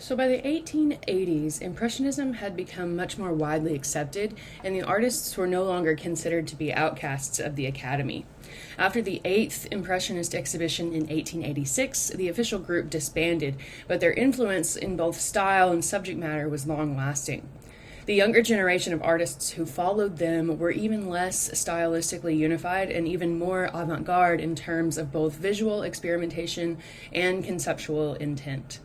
So by the 1880s, Impressionism had become much more widely accepted, and the artists were no longer considered to be outcasts of the Academy. After the 8th Impressionist exhibition in 1886, the official group disbanded, but their influence in both style and subject matter was long-lasting. The younger generation of artists who followed them were even less stylistically unified and even more avant-garde in terms of both visual experimentation and conceptual intent.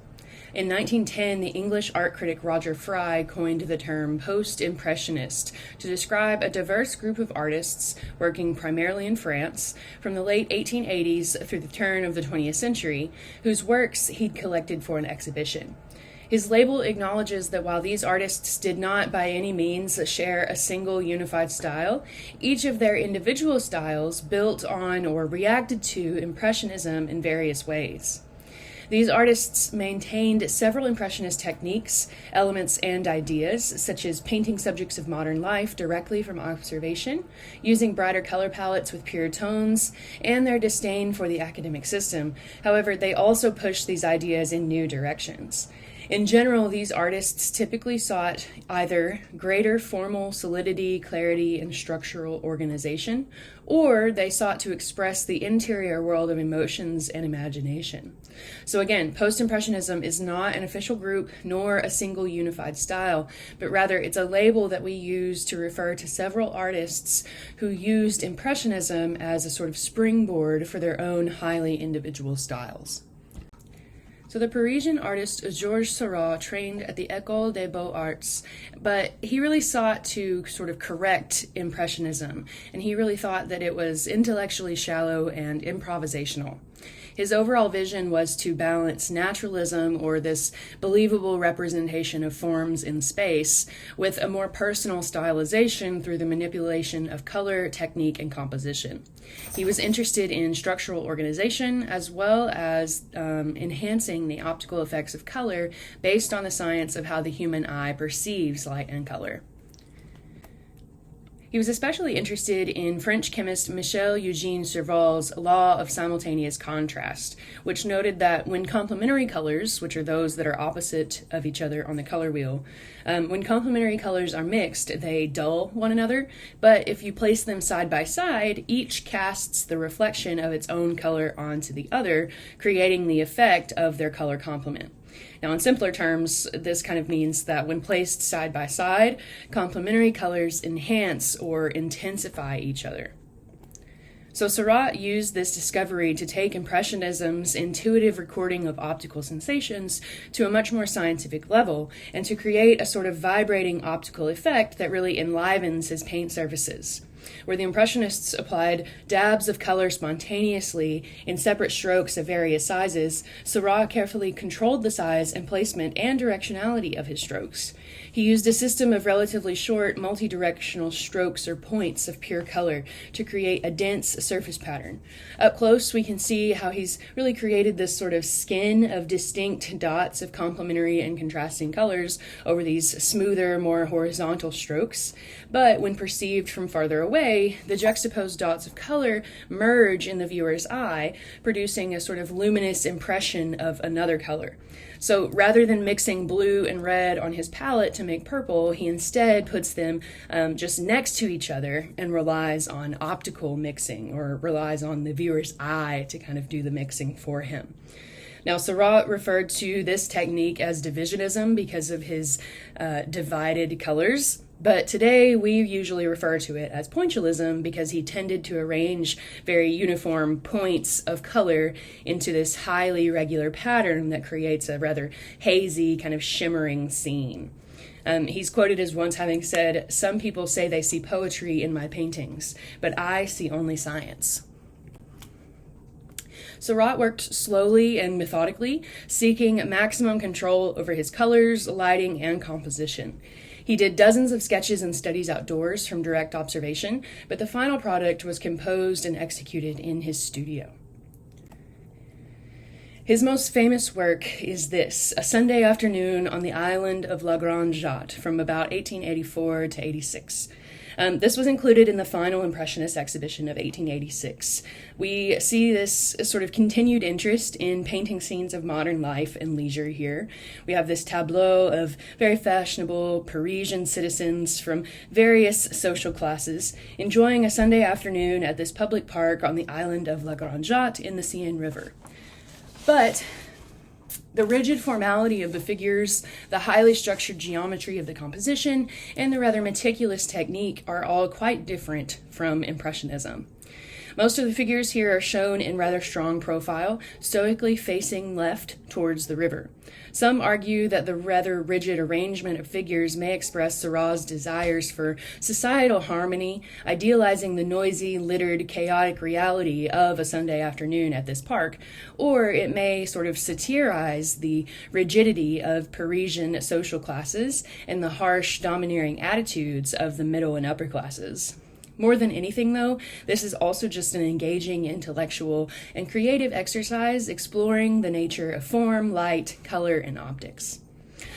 In 1910, the English art critic Roger Fry coined the term post-impressionist to describe a diverse group of artists working primarily in France from the late 1880s through the turn of the 20th century, whose works he'd collected for an exhibition. His label acknowledges that while these artists did not by any means share a single unified style, each of their individual styles built on or reacted to Impressionism in various ways. These artists maintained several Impressionist techniques, elements, and ideas, such as painting subjects of modern life directly from observation, using brighter color palettes with pure tones, and their disdain for the academic system. However, they also pushed these ideas in new directions. In general, these artists typically sought either greater formal solidity, clarity, and structural organization, or they sought to express the interior world of emotions and imagination. So again, Post-Impressionism is not an official group nor a single unified style, but rather it's a label that we use to refer to several artists who used Impressionism as a sort of springboard for their own highly individual styles. So the Parisian artist Georges Seurat trained at the École des Beaux-Arts, but he really sought to sort of correct Impressionism, and he really thought that it was intellectually shallow and improvisational. His overall vision was to balance naturalism, or this believable representation of forms in space, with a more personal stylization through the manipulation of color, technique, and composition. He was interested in structural organization as well as enhancing the optical effects of color based on the science of how the human eye perceives light and color. He was especially interested in French chemist Michel-Eugène Serval's law of simultaneous contrast, which noted that when complementary colors, which are those that are opposite of each other on the color wheel, when complementary colors are mixed, they dull one another, but if you place them side by side, each casts the reflection of its own color onto the other, creating the effect of their color complement. Now, in simpler terms, this kind of means that when placed side by side, complementary colors enhance or intensify each other. So Seurat used this discovery to take Impressionism's intuitive recording of optical sensations to a much more scientific level and to create a sort of vibrating optical effect that really enlivens his paint surfaces. Where the Impressionists applied dabs of color spontaneously in separate strokes of various sizes, Seurat carefully controlled the size and placement and directionality of his strokes. He used a system of relatively short, multi-directional strokes or points of pure color to create a dense surface pattern. Up close, we can see how he's really created this sort of skin of distinct dots of complementary and contrasting colors over these smoother, more horizontal strokes. But when perceived from farther away, the juxtaposed dots of color merge in the viewer's eye, producing a sort of luminous impression of another color. So rather than mixing blue and red on his palette to make purple, he instead puts them just next to each other and relies on optical mixing, or relies on the viewer's eye to kind of do the mixing for him. Now, Seurat referred to this technique as divisionism because of his divided colors. But today we usually refer to it as pointillism because he tended to arrange very uniform points of color into this highly regular pattern that creates a rather hazy, kind of shimmering scene. He's quoted as once having said, "Some people say they see poetry in my paintings, but I see only science." Seurat worked slowly and methodically, seeking maximum control over his colors, lighting, and composition. He did dozens of sketches and studies outdoors from direct observation, but the final product was composed and executed in his studio. His most famous work is this, A Sunday Afternoon on the Island of La Grande Jatte, from about 1884 to 86. This was included in the final Impressionist exhibition of 1886. We see this sort of continued interest in painting scenes of modern life and leisure here. We have this tableau of very fashionable Parisian citizens from various social classes enjoying a Sunday afternoon at this public park on the island of La Grande Jatte in the Seine River. But the rigid formality of the figures, the highly structured geometry of the composition, and the rather meticulous technique are all quite different from Impressionism. Most of the figures here are shown in rather strong profile, stoically facing left towards the river. Some argue that the rather rigid arrangement of figures may express Seurat's desires for societal harmony, idealizing the noisy, littered, chaotic reality of a Sunday afternoon at this park, or it may sort of satirize the rigidity of Parisian social classes and the harsh, domineering attitudes of the middle and upper classes. More than anything, though, this is also just an engaging intellectual and creative exercise exploring the nature of form, light, color, and optics.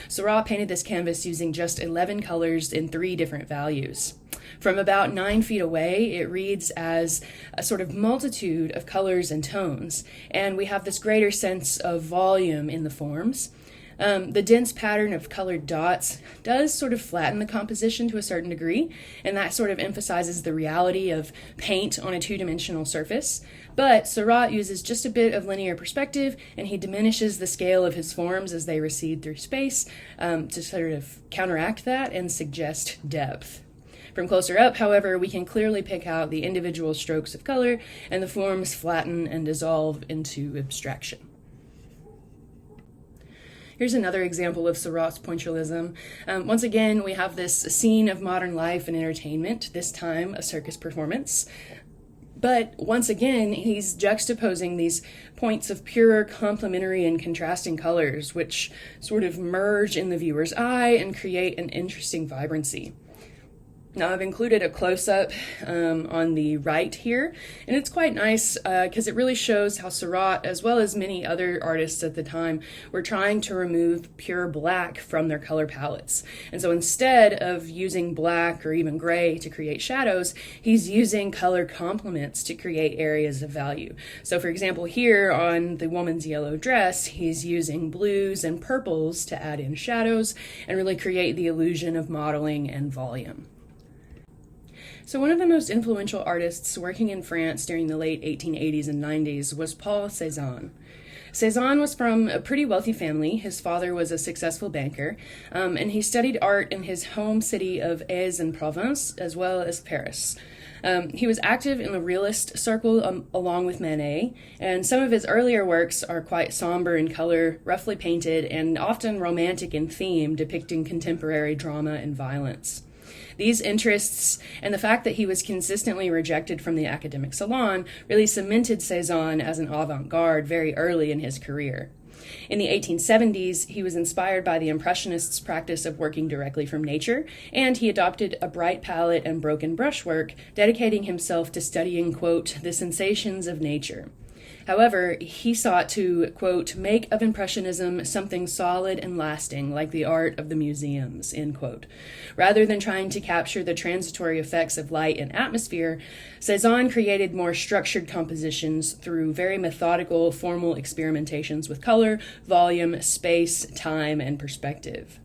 Seurat painted this canvas using just 11 colors in 3 different values. From about 9 feet away, it reads as a sort of multitude of colors and tones, and we have this greater sense of volume in the forms. The dense pattern of colored dots does sort of flatten the composition to a certain degree, and that sort of emphasizes the reality of paint on a two-dimensional surface. But Seurat uses just a bit of linear perspective, and he diminishes the scale of his forms as they recede through space to sort of counteract that and suggest depth. From closer up, however, we can clearly pick out the individual strokes of color, and the forms flatten and dissolve into abstraction. Here's another example of Seurat's pointillism. Once again, we have this scene of modern life and entertainment, this time a circus performance. But once again, he's juxtaposing these points of pure complementary and contrasting colors, which sort of merge in the viewer's eye and create an interesting vibrancy. Now, I've included a close-up on the right here, and it's quite nice because it really shows how Seurat, as well as many other artists at the time, were trying to remove pure black from their color palettes. And so instead of using black or even gray to create shadows, he's using color complements to create areas of value. So for example, here on the woman's yellow dress, he's using blues and purples to add in shadows and really create the illusion of modeling and volume. So one of the most influential artists working in France during the late 1880s and 90s was Paul Cezanne. Cezanne was from a pretty wealthy family. His father was a successful banker, and he studied art in his home city of Aix-en-Provence as well as Paris. He was active in the realist circle along with Manet, and some of his earlier works are quite somber in color, roughly painted, and often romantic in theme, depicting contemporary drama and violence. These interests and the fact that he was consistently rejected from the academic salon really cemented Cezanne as an avant-garde very early in his career. In the 1870s, he was inspired by the Impressionists' practice of working directly from nature, and he adopted a bright palette and broken brushwork, dedicating himself to studying, quote, the sensations of nature. However, he sought to, quote, make of Impressionism something solid and lasting, like the art of the museums, end quote. Rather than trying to capture the transitory effects of light and atmosphere, Cezanne created more structured compositions through very methodical, formal experimentations with color, volume, space, time, and perspective.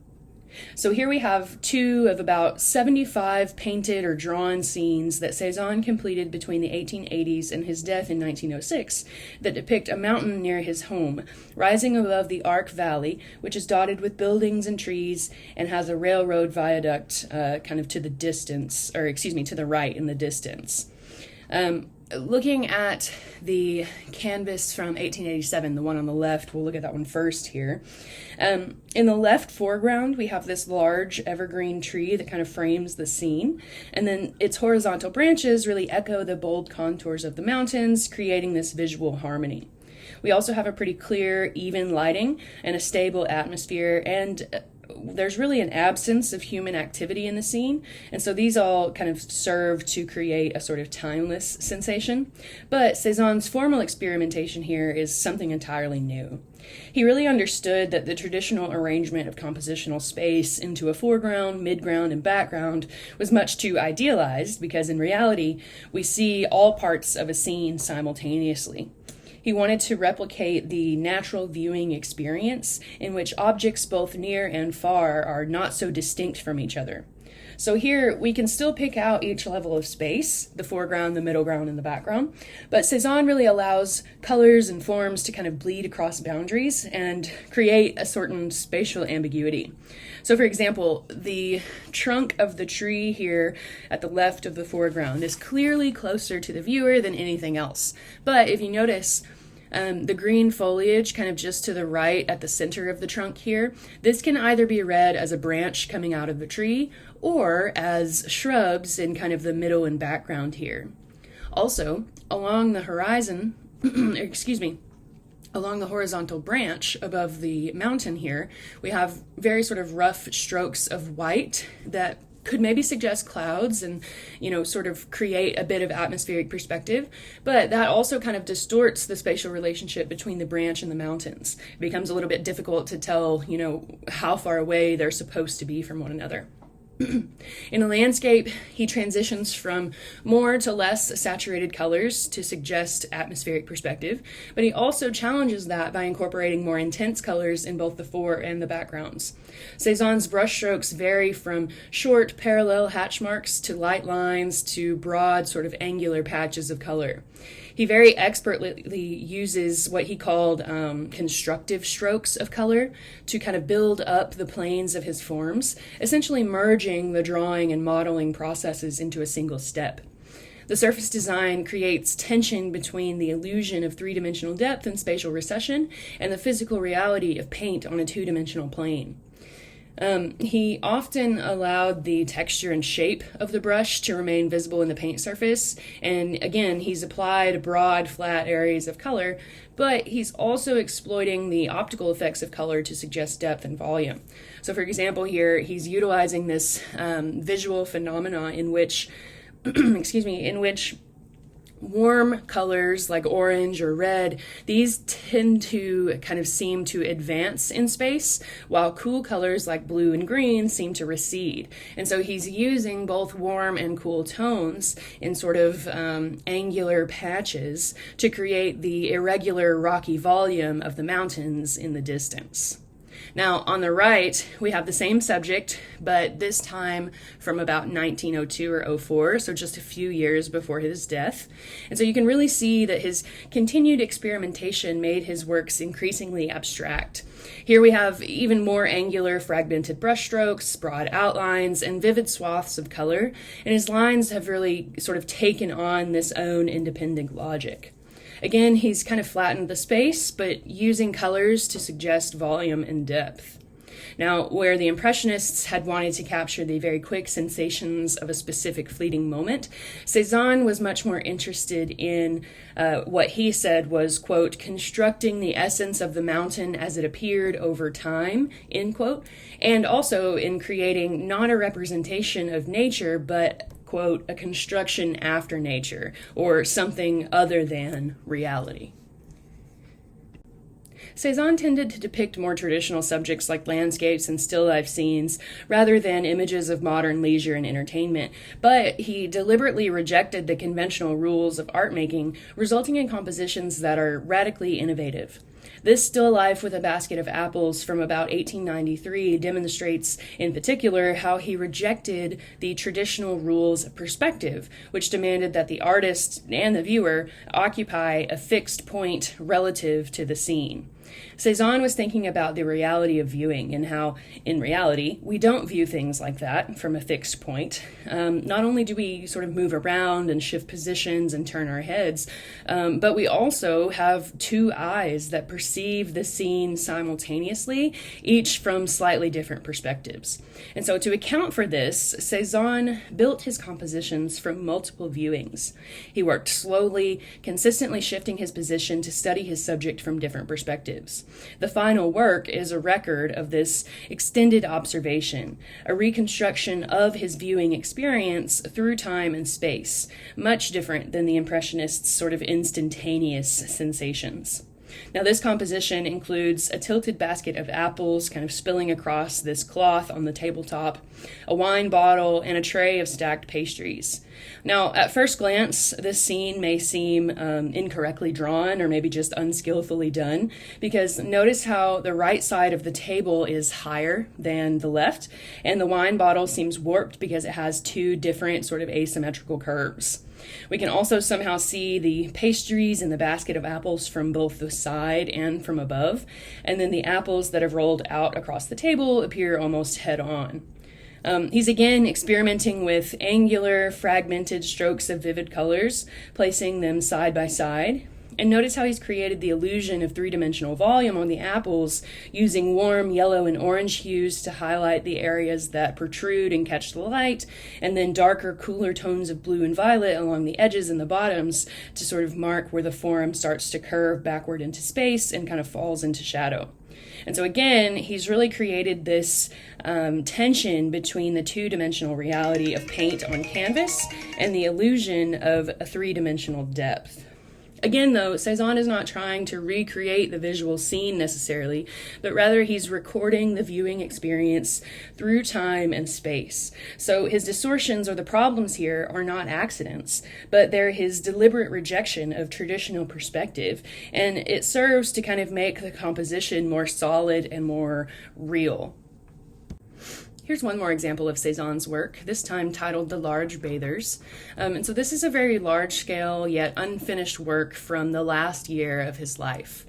So here we have 2 of about 75 painted or drawn scenes that Cezanne completed between the 1880s and his death in 1906 that depict a mountain near his home, rising above the Arc Valley, which is dotted with buildings and trees and has a railroad viaduct kind of to the distance, or excuse me, to the right in the distance. Looking at the canvas from 1887, the one on the left, we'll look at that one first here. In the left foreground, we have this large evergreen tree that kind of frames the scene, and then its horizontal branches really echo the bold contours of the mountains, creating this visual harmony. We also have a pretty clear, even lighting and a stable atmosphere, and there's really an absence of human activity in the scene, and so these all kind of serve to create a sort of timeless sensation. But Cezanne's formal experimentation here is something entirely new. He really understood that the traditional arrangement of compositional space into a foreground, midground, and background was much too idealized because in reality, we see all parts of a scene simultaneously. He wanted to replicate the natural viewing experience in which objects both near and far are not so distinct from each other. So here we can still pick out each level of space, the foreground, the middle ground, and the background, but Cezanne really allows colors and forms to kind of bleed across boundaries and create a certain spatial ambiguity. So for example, the trunk of the tree here at the left of the foreground is clearly closer to the viewer than anything else. But if you notice, the green foliage kind of just to the right at the center of the trunk here, this can either be read as a branch coming out of the tree or as shrubs in kind of the middle and background here. Also, along the horizon, along the horizontal branch above the mountain here, we have very sort of rough strokes of white that could maybe suggest clouds and, sort of create a bit of atmospheric perspective, but that also kind of distorts the spatial relationship between the branch and the mountains. It becomes a little bit difficult to tell, how far away they're supposed to be from one another. In a landscape, he transitions from more to less saturated colors to suggest atmospheric perspective, but he also challenges that by incorporating more intense colors in both the fore and the backgrounds. Cezanne's brushstrokes vary from short parallel hatch marks to light lines to broad sort of angular patches of color. He very expertly uses what he called constructive strokes of color to kind of build up the planes of his forms, essentially merging the drawing and modeling processes into a single step. The surface design creates tension between the illusion of three-dimensional depth and spatial recession and the physical reality of paint on a two-dimensional plane. He often allowed the texture and shape of the brush to remain visible in the paint surface, and again, he's applied broad, flat areas of color, but he's also exploiting the optical effects of color to suggest depth and volume. So for example here, he's utilizing this visual phenomena in which warm colors like orange or red, these tend to kind of seem to advance in space, while cool colors like blue and green seem to recede. And so he's using both warm and cool tones in sort of angular patches to create the irregular rocky volume of the mountains in the distance. Now, on the right, we have the same subject, but this time from about 1902 or 04, so just a few years before his death. And so you can really see that his continued experimentation made his works increasingly abstract. Here we have even more angular, fragmented brushstrokes, broad outlines, and vivid swaths of color, and his lines have really sort of taken on this own independent logic. Again, he's kind of flattened the space, but using colors to suggest volume and depth. Now, where the Impressionists had wanted to capture the very quick sensations of a specific fleeting moment, Cezanne was much more interested in what he said was, quote, constructing the essence of the mountain as it appeared over time, end quote, and also in creating not a representation of nature, but quote, a construction after nature, or something other than reality. Cezanne tended to depict more traditional subjects like landscapes and still life scenes rather than images of modern leisure and entertainment, but he deliberately rejected the conventional rules of art making, resulting in compositions that are radically innovative. This Still Life with a Basket of Apples from about 1893 demonstrates, in particular, how he rejected the traditional rules of perspective, which demanded that the artist and the viewer occupy a fixed point relative to the scene. Cezanne was thinking about the reality of viewing and how, in reality, we don't view things like that from a fixed point. Not only do we sort of move around and shift positions and turn our heads, but we also have two eyes that perceive the scene simultaneously, each from slightly different perspectives. And so to account for this, Cezanne built his compositions from multiple viewings. He worked slowly, consistently shifting his position to study his subject from different perspectives. The final work is a record of this extended observation, a reconstruction of his viewing experience through time and space, much different than the Impressionists' sort of instantaneous sensations. Now, this composition includes a tilted basket of apples kind of spilling across this cloth on the tabletop, a wine bottle, and a tray of stacked pastries. Now, at first glance, this scene may seem incorrectly drawn or maybe just unskillfully done, because notice how the right side of the table is higher than the left, and the wine bottle seems warped because it has two different sort of asymmetrical curves. We can also somehow see the pastries in the basket of apples from both the side and from above, and then the apples that have rolled out across the table appear almost head on. He's again experimenting with angular, fragmented strokes of vivid colors, placing them side by side. And notice how he's created the illusion of three-dimensional volume on the apples, using warm yellow and orange hues to highlight the areas that protrude and catch the light, and then darker, cooler tones of blue and violet along the edges and the bottoms to sort of mark where the form starts to curve backward into space and kind of falls into shadow. And so again, he's really created this tension between the two-dimensional reality of paint on canvas and the illusion of a three-dimensional depth. Again, though, Cezanne is not trying to recreate the visual scene necessarily, but rather he's recording the viewing experience through time and space. So his distortions or the problems here are not accidents, but they're his deliberate rejection of traditional perspective, and it serves to kind of make the composition more solid and more real. Here's one more example of Cezanne's work, this time titled The Large Bathers. And so this is a very large-scale yet unfinished work from the last year of his life.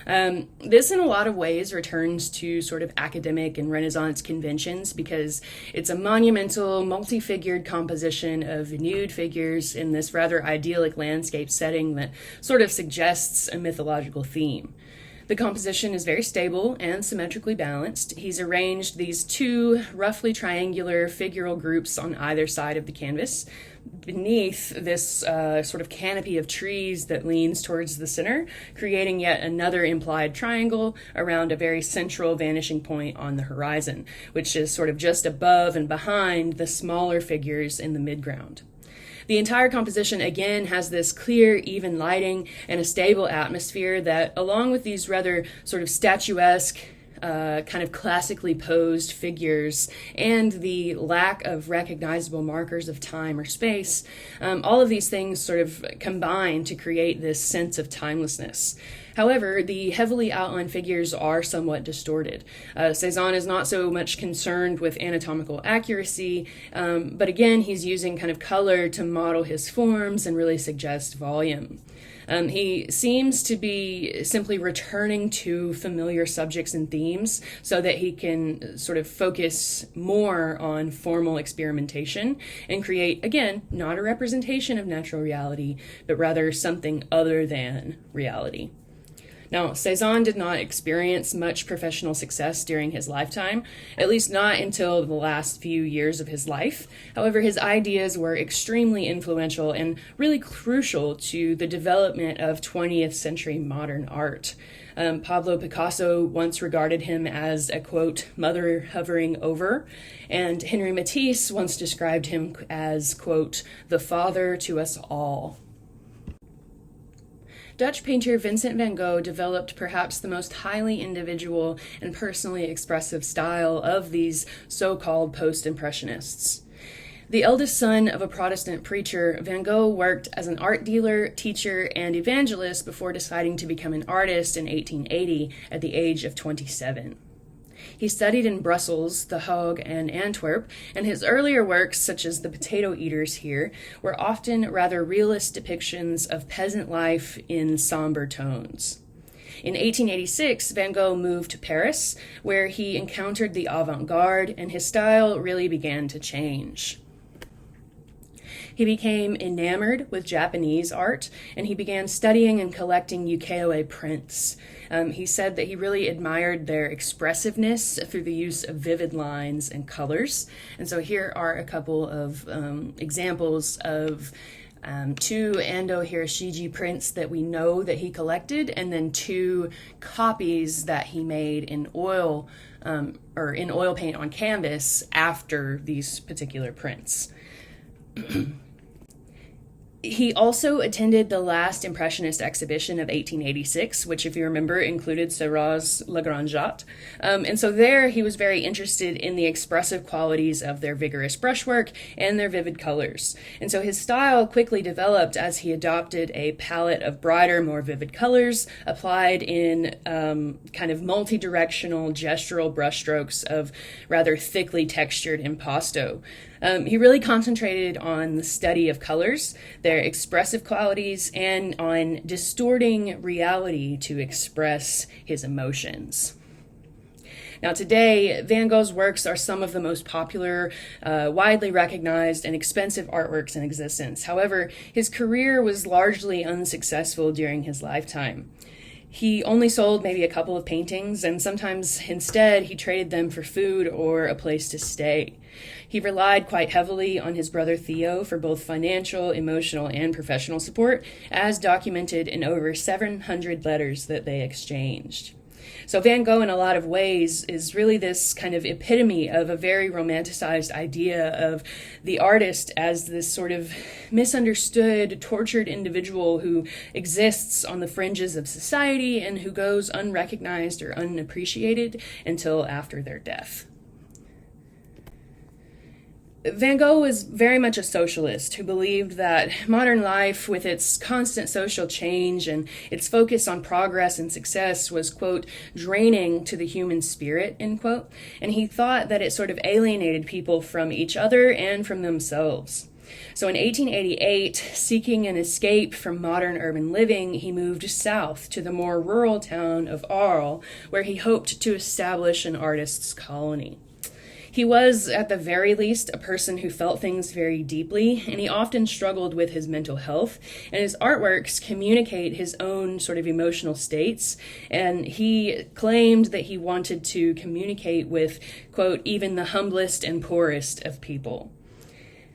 This in a lot of ways returns to sort of academic and Renaissance conventions because it's a monumental, multi-figured composition of nude figures in this rather idyllic landscape setting that sort of suggests a mythological theme. The composition is very stable and symmetrically balanced. He's arranged these two roughly triangular figural groups on either side of the canvas beneath this sort of canopy of trees that leans towards the center, creating yet another implied triangle around a very central vanishing point on the horizon, which is sort of just above and behind the smaller figures in the midground. The entire composition, again, has this clear, even lighting and a stable atmosphere that, along with these rather sort of statuesque, kind of classically posed figures and the lack of recognizable markers of time or space, all of these things sort of combine to create this sense of timelessness. However, the heavily outlined figures are somewhat distorted. Cezanne is not so much concerned with anatomical accuracy, but again, he's using kind of color to model his forms and really suggest volume. He seems to be simply returning to familiar subjects and themes so that he can sort of focus more on formal experimentation and create, again, not a representation of natural reality, but rather something other than reality. Now, Cezanne did not experience much professional success during his lifetime, at least not until the last few years of his life. However, his ideas were extremely influential and really crucial to the development of 20th century modern art. Pablo Picasso once regarded him as a, quote, mother hovering over, and Henri Matisse once described him as, quote, the father to us all. Dutch painter Vincent van Gogh developed perhaps the most highly individual and personally expressive style of these so-called post-impressionists. The eldest son of a Protestant preacher, Van Gogh worked as an art dealer, teacher, and evangelist before deciding to become an artist in 1880 at the age of 27. He studied in Brussels, The Hague, and Antwerp, and his earlier works, such as The Potato Eaters here, were often rather realist depictions of peasant life in somber tones. In 1886, Van Gogh moved to Paris, where he encountered the avant-garde, and his style really began to change. He became enamored with Japanese art, and he began studying and collecting ukiyo-e prints. He said that he really admired their expressiveness through the use of vivid lines and colors. And so here are a couple of examples of two Ando Hiroshige prints that we know that he collected, and then two copies that he made in oil or in oil paint on canvas after these particular prints. He also attended the last Impressionist exhibition of 1886, which, if you remember, included Seurat's Le Grand Jatte. And so there he was very interested in the expressive qualities of their vigorous brushwork and their vivid colors. And so his style quickly developed as he adopted a palette of brighter, more vivid colors applied in kind of multi-directional gestural brushstrokes of rather thickly textured impasto. He really concentrated on the study of colors, their expressive qualities, and on distorting reality to express his emotions. Now today, Van Gogh's works are some of the most popular, widely recognized, and expensive artworks in existence. However, his career was largely unsuccessful during his lifetime. He only sold maybe a couple of paintings, and sometimes instead he traded them for food or a place to stay. He relied quite heavily on his brother Theo for both financial, emotional, and professional support, as documented in over 700 letters that they exchanged. So Van Gogh, in a lot of ways, is really this kind of epitome of a very romanticized idea of the artist as this sort of misunderstood, tortured individual who exists on the fringes of society and who goes unrecognized or unappreciated until after their death. Van Gogh was very much a socialist who believed that modern life, with its constant social change and its focus on progress and success, was, quote, draining to the human spirit, end quote, and he thought that it sort of alienated people from each other and from themselves. So in 1888, seeking an escape from modern urban living, he moved south to the more rural town of Arles, where he hoped to establish an artist's colony. He was, at the very least, a person who felt things very deeply, and he often struggled with his mental health, and his artworks communicate his own sort of emotional states, and he claimed that he wanted to communicate with, quote, even the humblest and poorest of people.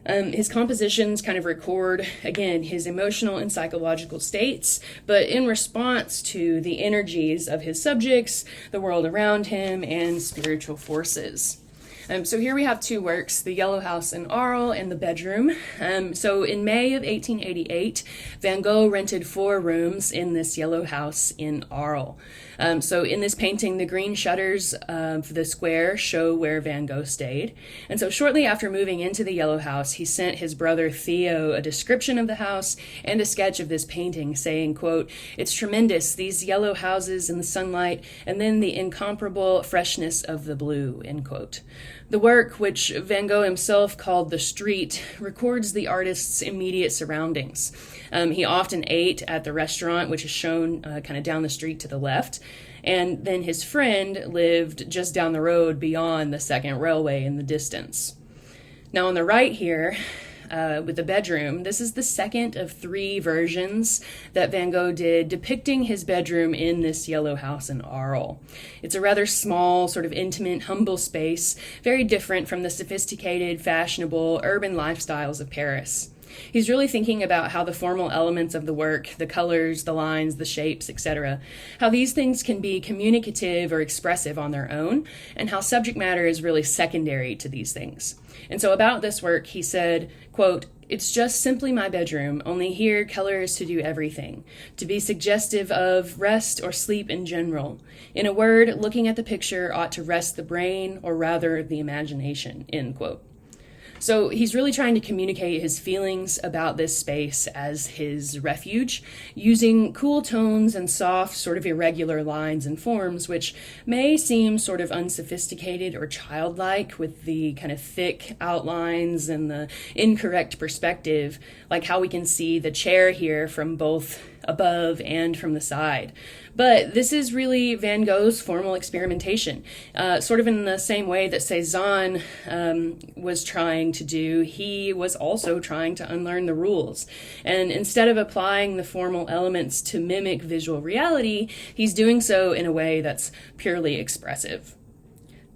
His compositions kind of record, again, his emotional and psychological states, but in response to the energies of his subjects, the world around him, and spiritual forces. So here we have two works, The Yellow House in Arles and The Bedroom. So in May of 1888, Van Gogh rented 4 rooms in this yellow house in Arles. So in this painting, the green shutters of the square show where Van Gogh stayed. And so shortly after moving into the yellow house, he sent his brother Theo a description of the house and a sketch of this painting, saying, quote, "It's tremendous, these yellow houses in the sunlight, and then the incomparable freshness of the blue," end quote. The work, which Van Gogh himself called The Street, records the artist's immediate surroundings. He often ate at the restaurant, which is shown kind of down the street to the left, and then his friend lived just down the road beyond the second railway in the distance. Now on the right here, with The Bedroom, this is the second of 3 versions that Van Gogh did depicting his bedroom in this yellow house in Arles. It's a rather small, sort of intimate, humble space, very different from the sophisticated, fashionable, urban lifestyles of Paris. He's really thinking about how the formal elements of the work, the colors, the lines, the shapes, etc., how these things can be communicative or expressive on their own, and how subject matter is really secondary to these things. And so about this work, he said, quote, "It's just simply my bedroom, only here color is to do everything, to be suggestive of rest or sleep in general. In a word, looking at the picture ought to rest the brain, or rather the imagination," end quote. So he's really trying to communicate his feelings about this space as his refuge, using cool tones and soft, sort of irregular lines and forms, which may seem sort of unsophisticated or childlike with the kind of thick outlines and the incorrect perspective, like how we can see the chair here from both above and from the side. But this is really Van Gogh's formal experimentation. Sort of in the same way that Cezanne was trying to do, he was also trying to unlearn the rules. And instead of applying the formal elements to mimic visual reality, he's doing so in a way that's purely expressive.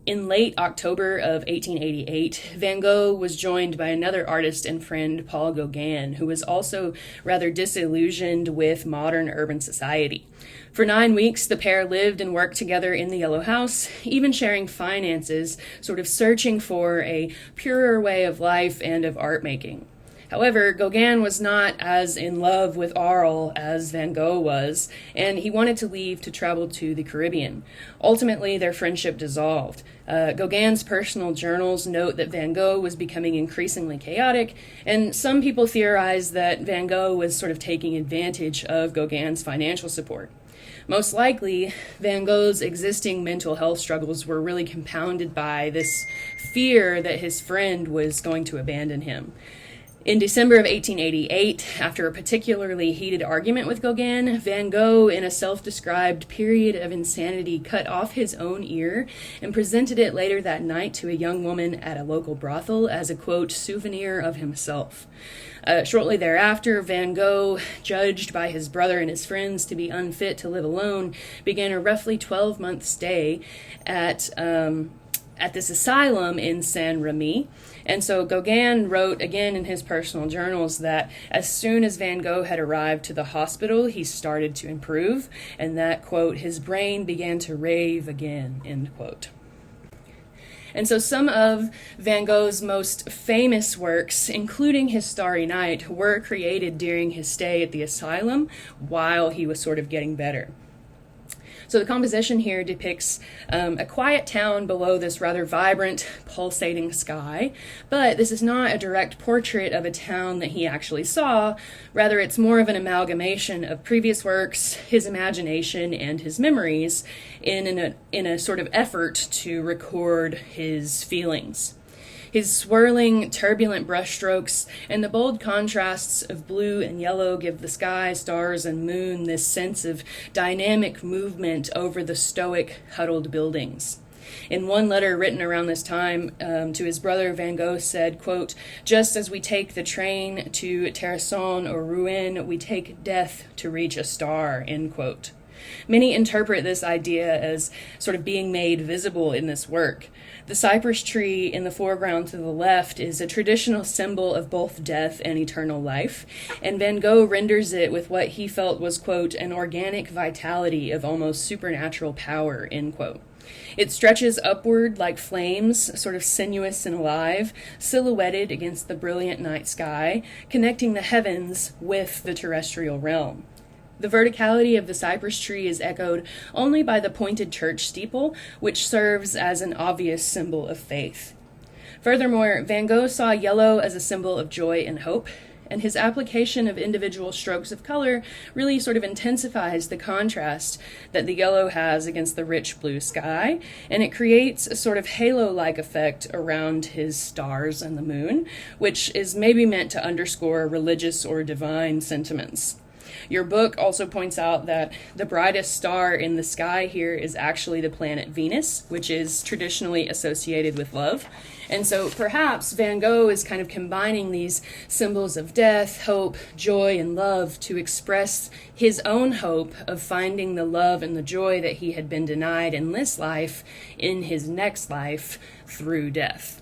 In late October of 1888, Van Gogh was joined by another artist and friend, Paul Gauguin, who was also rather disillusioned with modern urban society. For 9 weeks, the pair lived and worked together in the Yellow House, even sharing finances, sort of searching for a purer way of life and of art making. However, Gauguin was not as in love with Arles as Van Gogh was, and he wanted to leave to travel to the Caribbean. Ultimately, their friendship dissolved. Gauguin's personal journals note that Van Gogh was becoming increasingly chaotic, and some people theorize that Van Gogh was sort of taking advantage of Gauguin's financial support. Most likely, Van Gogh's existing mental health struggles were really compounded by this fear that his friend was going to abandon him. In December of 1888, after a particularly heated argument with Gauguin, Van Gogh, in a self-described period of insanity, cut off his own ear and presented it later that night to a young woman at a local brothel as a, quote, souvenir of himself. Shortly thereafter, Van Gogh, judged by his brother and his friends to be unfit to live alone, began a roughly 12-month stay at this asylum in Saint-Remy. And so Gauguin wrote again in his personal journals that as soon as Van Gogh had arrived to the hospital, he started to improve, and that, quote, his brain began to rave again, end quote. And so some of Van Gogh's most famous works, including his Starry Night, were created during his stay at the asylum while he was sort of getting better. So the composition here depicts a quiet town below this rather vibrant, pulsating sky, but this is not a direct portrait of a town that he actually saw. Rather, it's more of an amalgamation of previous works, his imagination, and his memories in a sort of effort to record his feelings. His swirling, turbulent brushstrokes and the bold contrasts of blue and yellow give the sky, stars, and moon this sense of dynamic movement over the stoic, huddled buildings. In one letter written around this time to his brother, Van Gogh said, quote, just as we take the train to Terrasson or Rouen, we take death to reach a star, end quote. Many interpret this idea as sort of being made visible in this work. The cypress tree in the foreground to the left is a traditional symbol of both death and eternal life, and Van Gogh renders it with what he felt was, quote, an organic vitality of almost supernatural power, end quote. It stretches upward like flames, sort of sinuous and alive, silhouetted against the brilliant night sky, connecting the heavens with the terrestrial realm. The verticality of the cypress tree is echoed only by the pointed church steeple, which serves as an obvious symbol of faith. Furthermore, Van Gogh saw yellow as a symbol of joy and hope, and his application of individual strokes of color really sort of intensifies the contrast that the yellow has against the rich blue sky, and it creates a sort of halo-like effect around his stars and the moon, which is maybe meant to underscore religious or divine sentiments. Your book also points out that the brightest star in the sky here is actually the planet Venus, which is traditionally associated with love. And so perhaps Van Gogh is kind of combining these symbols of death, hope, joy, and love to express his own hope of finding the love and the joy that he had been denied in this life in his next life through death.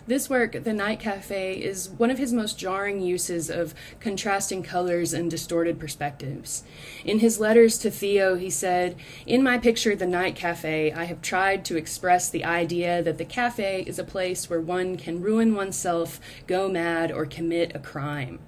This work, The Night Cafe, is one of his most jarring uses of contrasting colors and distorted perspectives. In his letters to Theo, he said, in my picture, The Night Cafe, I have tried to express the idea that the cafe is a place where one can ruin oneself, go mad, or commit a crime.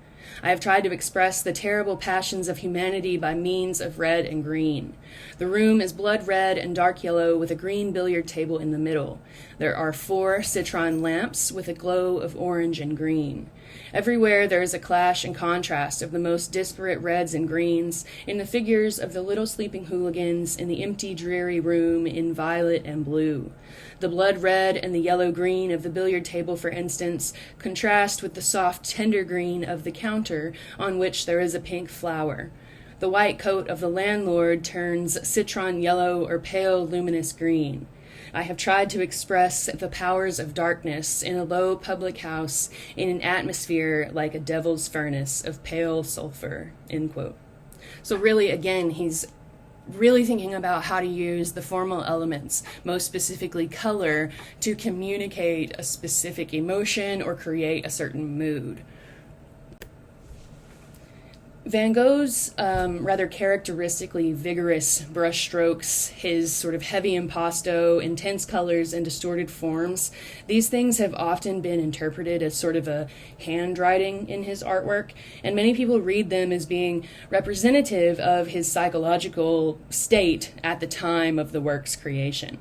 I have tried to express the terrible passions of humanity by means of red and green. The room is blood red and dark yellow with a green billiard table in the middle. There are 4 citron lamps with a glow of orange and green. Everywhere there is a clash and contrast of the most disparate reds and greens in the figures of the little sleeping hooligans in the empty, dreary room in violet and blue. The blood red and the yellow green of the billiard table, for instance, contrast with the soft, tender green of the counter on which there is a pink flower. The white coat of the landlord turns citron yellow or pale, luminous green. I have tried to express the powers of darkness in a low public house in an atmosphere like a devil's furnace of pale sulfur, end quote. So really, again, he's really thinking about how to use the formal elements, most specifically color, to communicate a specific emotion or create a certain mood. Van Gogh's rather characteristically vigorous brushstrokes, his sort of heavy impasto, intense colors, and distorted forms, these things have often been interpreted as sort of a handwriting in his artwork, and many people read them as being representative of his psychological state at the time of the work's creation.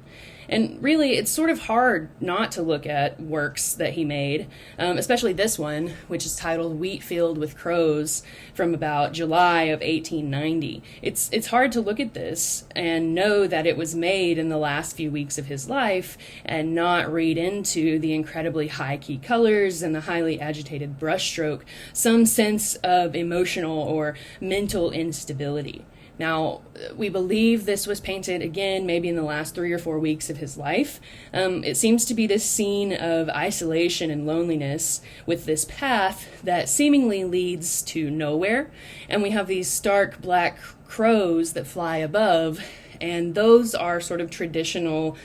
And really, it's sort of hard not to look at works that he made, especially this one, which is titled Wheat Field with Crows, from about July of 1890. It's hard to look at this and know that it was made in the last few weeks of his life and not read into the incredibly high-key colors and the highly agitated brushstroke some sense of emotional or mental instability. Now, we believe this was painted again maybe in the last 3 or 4 weeks of his life. It seems to be this scene of isolation and loneliness with this path that seemingly leads to nowhere. And we have these stark black crows that fly above, and those are sort of traditional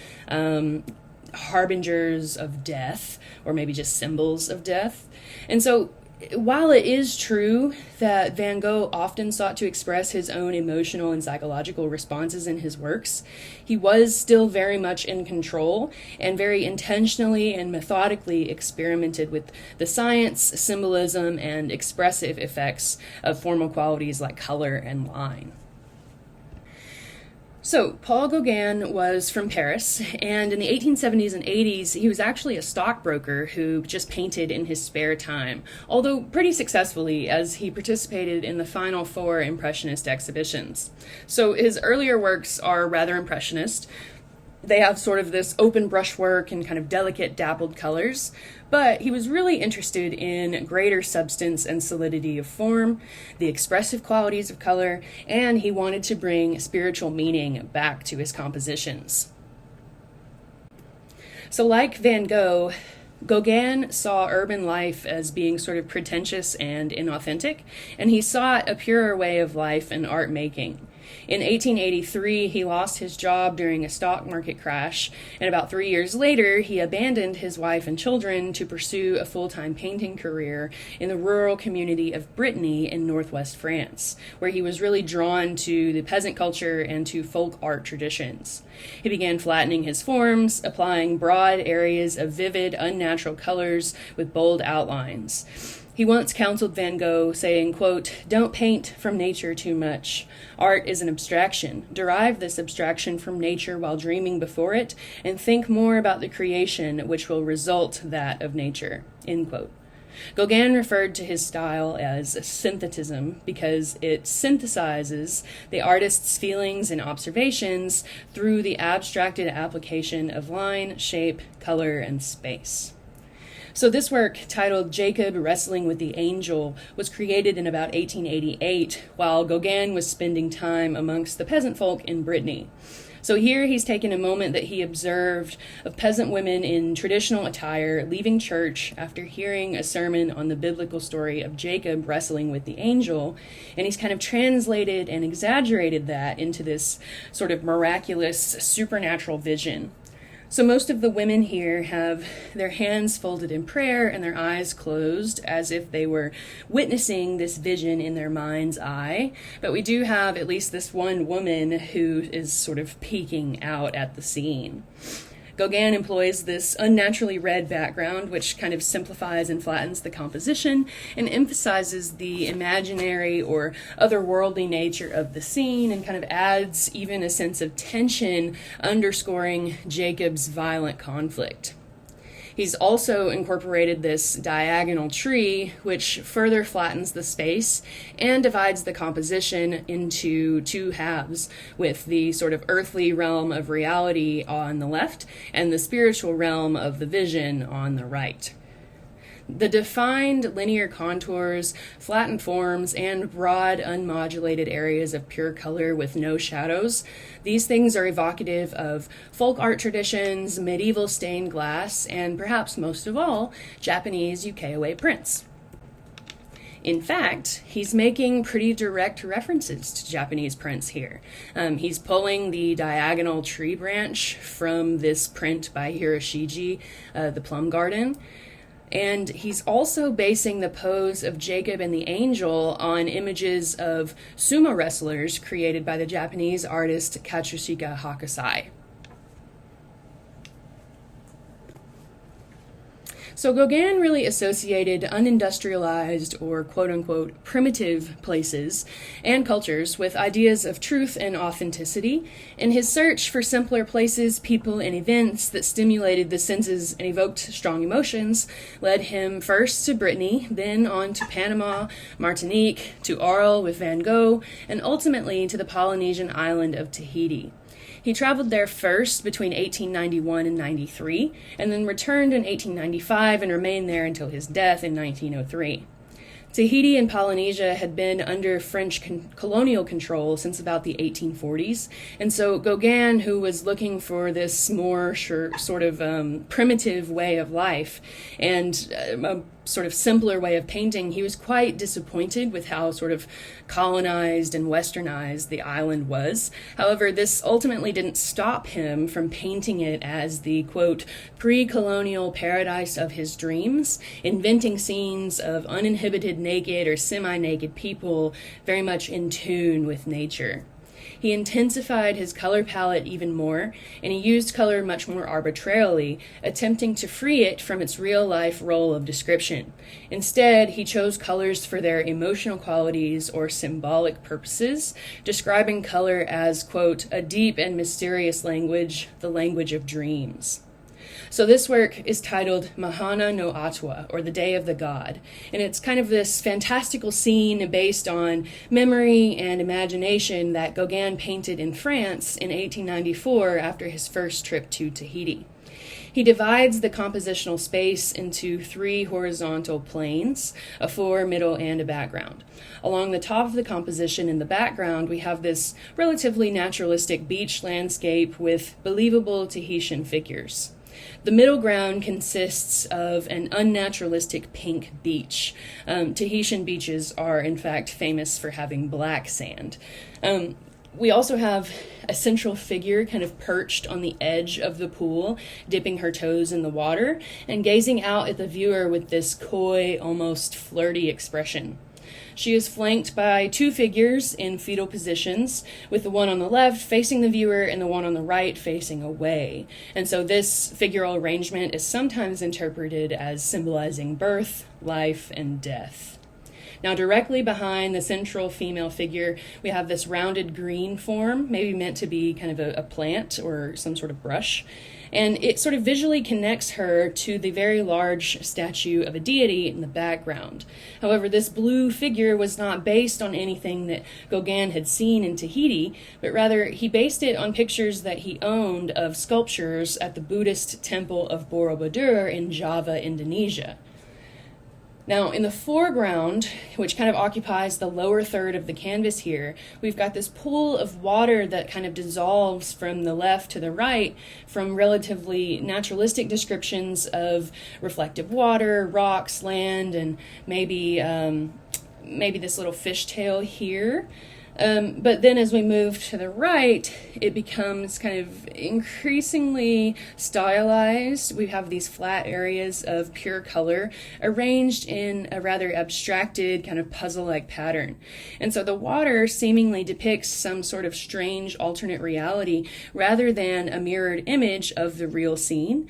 harbingers of death, or maybe just symbols of death. And so while it is true that Van Gogh often sought to express his own emotional and psychological responses in his works, he was still very much in control and very intentionally and methodically experimented with the science, symbolism, and expressive effects of formal qualities like color and line. So, Paul Gauguin was from Paris, and in the 1870s and 80s, he was actually a stockbroker who just painted in his spare time, although pretty successfully, as he participated in the final 4 Impressionist exhibitions. So his earlier works are rather Impressionist. They have sort of this open brushwork and kind of delicate dappled colors, but he was really interested in greater substance and solidity of form, the expressive qualities of color, and he wanted to bring spiritual meaning back to his compositions. So like Van Gogh, Gauguin saw urban life as being sort of pretentious and inauthentic, and he sought a purer way of life and art making. In 1883, he lost his job during a stock market crash, and about 3 years later, he abandoned his wife and children to pursue a full-time painting career in the rural community of Brittany in northwest France, where he was really drawn to the peasant culture and to folk art traditions. He began flattening his forms, applying broad areas of vivid, unnatural colors with bold outlines. He once counseled Van Gogh, saying, quote, "Don't paint from nature too much. Art is an abstraction. Derive this abstraction from nature while dreaming before it, and think more about the creation which will result that of nature." End quote. Gauguin referred to his style as synthetism because it synthesizes the artist's feelings and observations through the abstracted application of line, shape, color, and space. So this work, titled Jacob Wrestling with the Angel, was created in about 1888 while Gauguin was spending time amongst the peasant folk in Brittany. So here he's taken a moment that he observed of peasant women in traditional attire leaving church after hearing a sermon on the biblical story of Jacob wrestling with the angel, and he's kind of translated and exaggerated that into this sort of miraculous supernatural vision. So most of the women here have their hands folded in prayer and their eyes closed as if they were witnessing this vision in their mind's eye. But we do have at least this one woman who is sort of peeking out at the scene. Gauguin employs this unnaturally red background, which kind of simplifies and flattens the composition and emphasizes the imaginary or otherworldly nature of the scene and kind of adds even a sense of tension, underscoring Jacob's violent conflict. He's also incorporated this diagonal tree, which further flattens the space and divides the composition into 2 halves, with the sort of earthly realm of reality on the left and the spiritual realm of the vision on the right. The defined linear contours, flattened forms, and broad unmodulated areas of pure color with no shadows, these things are evocative of folk art traditions, medieval stained glass, and perhaps most of all, Japanese ukiyo-e prints. In fact, he's making pretty direct references to Japanese prints here. He's pulling the diagonal tree branch from this print by Hiroshige, The Plum Garden. And he's also basing the pose of Jacob and the angel on images of sumo wrestlers created by the Japanese artist Katsushika Hakusai. So Gauguin really associated unindustrialized or quote-unquote primitive places and cultures with ideas of truth and authenticity. In his search for simpler places, people, and events that stimulated the senses and evoked strong emotions led him first to Brittany, then on to Panama, Martinique, to Arles with Van Gogh, and ultimately to the Polynesian island of Tahiti. He traveled there first between 1891 and 93, and then returned in 1895 and remained there until his death in 1903. Tahiti and Polynesia had been under French colonial control since about the 1840s, and so Gauguin, who was looking for this more sort of primitive way of life and a sort of simpler way of painting, he was quite disappointed with how sort of colonized and westernized the island was. However, this ultimately didn't stop him from painting it as the, quote, pre-colonial paradise of his dreams, inventing scenes of uninhibited naked or semi-naked people very much in tune with nature. He intensified his color palette even more, and he used color much more arbitrarily, attempting to free it from its real-life role of description. Instead, he chose colors for their emotional qualities or symbolic purposes, describing color as, quote, a deep and mysterious language, the language of dreams. So this work is titled Mahana no Atwa, or The Day of the God, and it's kind of this fantastical scene based on memory and imagination that Gauguin painted in France in 1894 after his first trip to Tahiti. He divides the compositional space into 3 horizontal planes, a fore, middle, and a background. Along the top of the composition in the background, we have this relatively naturalistic beach landscape with believable Tahitian figures. The middle ground consists of an unnaturalistic pink beach. Tahitian beaches are, in fact, famous for having black sand. We also have a central figure kind of perched on the edge of the pool, dipping her toes in the water and gazing out at the viewer with this coy, almost flirty expression. She is flanked by 2 figures in fetal positions, with the one on the left facing the viewer and the one on the right facing away. And so this figural arrangement is sometimes interpreted as symbolizing birth, life, and death. Now, directly behind the central female figure, we have this rounded green form, maybe meant to be kind of a plant or some sort of brush. And it sort of visually connects her to the very large statue of a deity in the background. However, this blue figure was not based on anything that Gauguin had seen in Tahiti, but rather he based it on pictures that he owned of sculptures at the Buddhist temple of Borobudur in Java, Indonesia. Now, in the foreground, which kind of occupies the lower third of the canvas here, we've got this pool of water that kind of dissolves from the left to the right from relatively naturalistic descriptions of reflective water, rocks, land, and maybe this little fishtail here. But then as we move to the right, it becomes kind of increasingly stylized. We have these flat areas of pure color arranged in a rather abstracted kind of puzzle-like pattern. And so the water seemingly depicts some sort of strange alternate reality rather than a mirrored image of the real scene,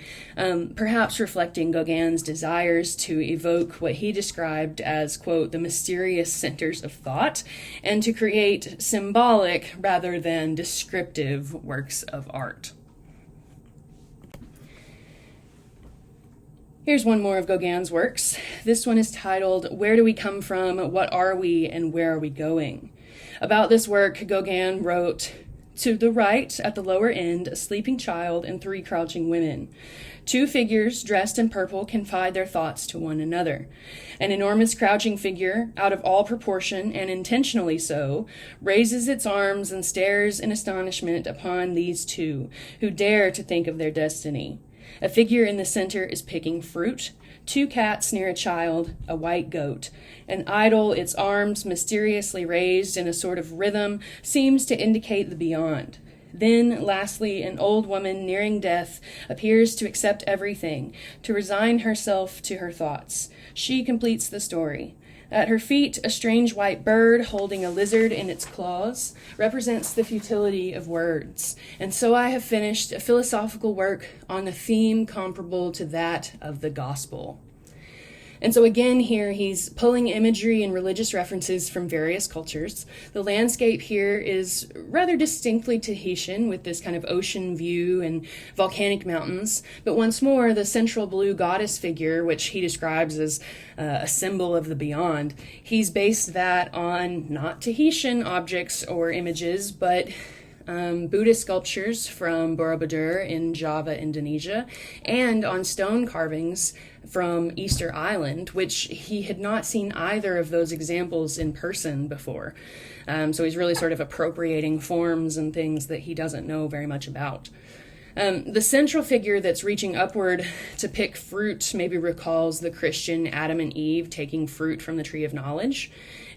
perhaps reflecting Gauguin's desires to evoke what he described as, quote, the mysterious centers of thought, and to create symbolic rather than descriptive works of art. Here's one more of Gauguin's works. This one is titled, Where Do We Come From? What Are We? And Where Are We Going? About this work, Gauguin wrote, to the right, at the lower end, a sleeping child and 3 crouching women. 2 figures dressed in purple confide their thoughts to one another. An enormous crouching figure, out of all proportion and intentionally so, raises its arms and stares in astonishment upon these 2, who dare to think of their destiny. A figure in the center is picking fruit, 2 cats near a child, a white goat. An idol, its arms mysteriously raised in a sort of rhythm, seems to indicate the beyond. Then, lastly, an old woman nearing death appears to accept everything, to resign herself to her thoughts. She completes the story. At her feet, a strange white bird holding a lizard in its claws represents the futility of words. And so I have finished a philosophical work on a theme comparable to that of the gospel. And so again here, he's pulling imagery and religious references from various cultures. The landscape here is rather distinctly Tahitian, with this kind of ocean view and volcanic mountains. But once more, the central blue goddess figure, which he describes as a symbol of the beyond, he's based that on not Tahitian objects or images, but Buddhist sculptures from Borobudur in Java, Indonesia, and on stone carvings from Easter Island, which he had not seen either of those examples in person before. So he's really sort of appropriating forms and things that he doesn't know very much about. The central figure that's reaching upward to pick fruit maybe recalls the Christian Adam and Eve taking fruit from the tree of knowledge.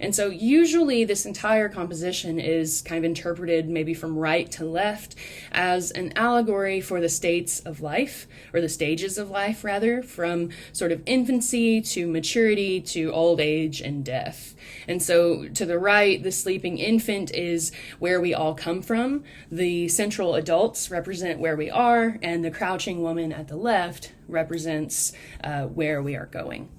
And so usually this entire composition is kind of interpreted maybe from right to left as an allegory for the states of life, or the stages of life rather, from sort of infancy to maturity to old age and death. And so to the right, the sleeping infant is where we all come from. The central adults represent where we are, and the crouching woman at the left represents where we are going.